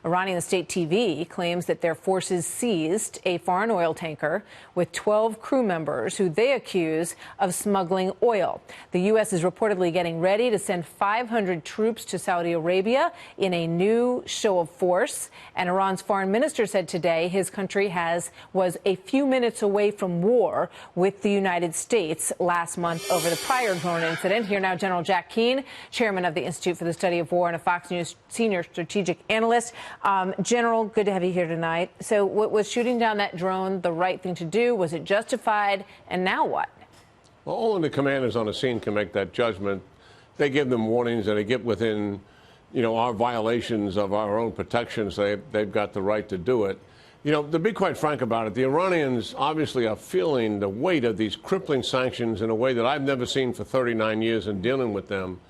Iranian state TV claims that their forces seized a foreign oil tanker with 12 crew members who they accuse of smuggling oil. The U.S. is reportedly getting ready to send 500 troops to Saudi Arabia in a new show of force. And Iran's foreign minister said today his country was a few minutes away from war with the United States last month over the prior drone incident. Here now, General Jack Keane, chairman of the Institute for the Study of War and a Fox News senior strategic analyst. General, good to have you here tonight. So was shooting down that drone the right thing to do? Was it justified? And now what? Well, only the commanders on the scene can make that judgment. They give them warnings and they get within, our violations of our own protections. They've got the right to do it. To be quite frank about it, the Iranians obviously are feeling the weight of these crippling sanctions in a way that I've never seen for 39 years in dealing with them.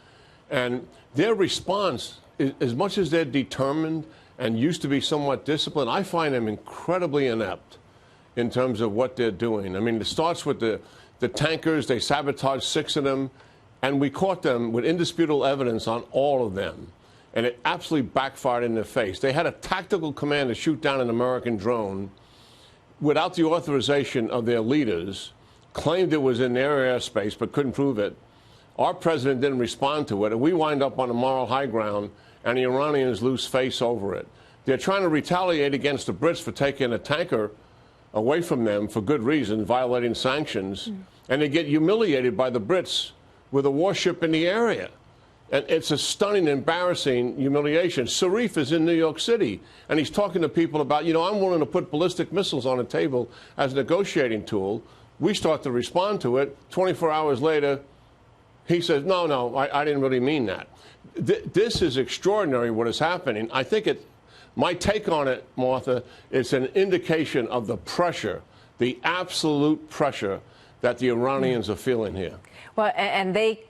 And their response, as much as they're determined and used to be somewhat disciplined, I find them incredibly inept in terms of what they're doing. I mean, it starts with the tankers. They sabotaged 6 of them, and we caught them with indisputable evidence on all of them. And it absolutely backfired in their face. They had a tactical command to shoot down an American drone without the authorization of their leaders, claimed it was in their airspace but couldn't prove it. Our president didn't respond to it, and we wind up on a moral high ground, and the Iranians lose face over it. They're trying to retaliate against the Brits for taking a tanker away from them for good reason, violating sanctions, and they get humiliated by the Brits with a warship in the area. And it's a stunning, embarrassing humiliation. Sharif is in New York City, and he's talking to people about, I'm willing to put ballistic missiles on the table as a negotiating tool. We start to respond to it. 24 hours later, he says, no, I didn't really mean that. This is extraordinary what is happening. I think my take on it, Martha, it's an indication of the pressure, the absolute pressure that the Iranians are feeling here. Well, and they,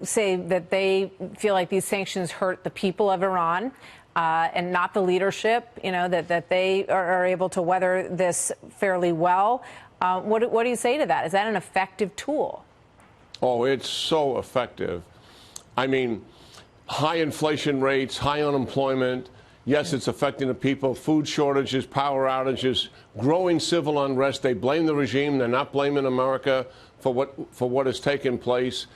say that they feel like these sanctions hurt the people of Iran and not the leadership, that they are able to weather this fairly well. What do you say to that? Is that an effective tool? Oh, it's so effective. I mean, high inflation rates, high unemployment. Yes, it's affecting the people. Food shortages, power outages, growing civil unrest. They blame the regime. They're not blaming America for what has taken place.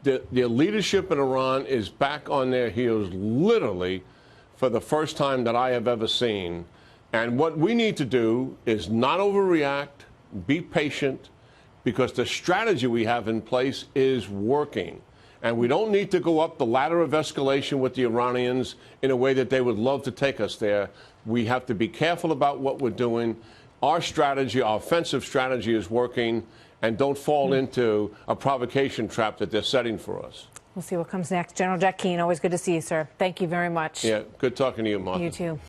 The leadership in Iran is back on their heels, literally, for the first time that I have ever seen. And what we need to do is not overreact, be patient, because the strategy we have in place is working. And we don't need to go up the ladder of escalation with the Iranians in a way that they would love to take us there. We have to be careful about what we're doing. Our strategy, our offensive strategy is working, and don't fall into a provocation trap that they're setting for us. We'll see what comes next. General Jack Keane, always good to see you, sir. Thank you very much. Yeah, good talking to you, Martha. You too.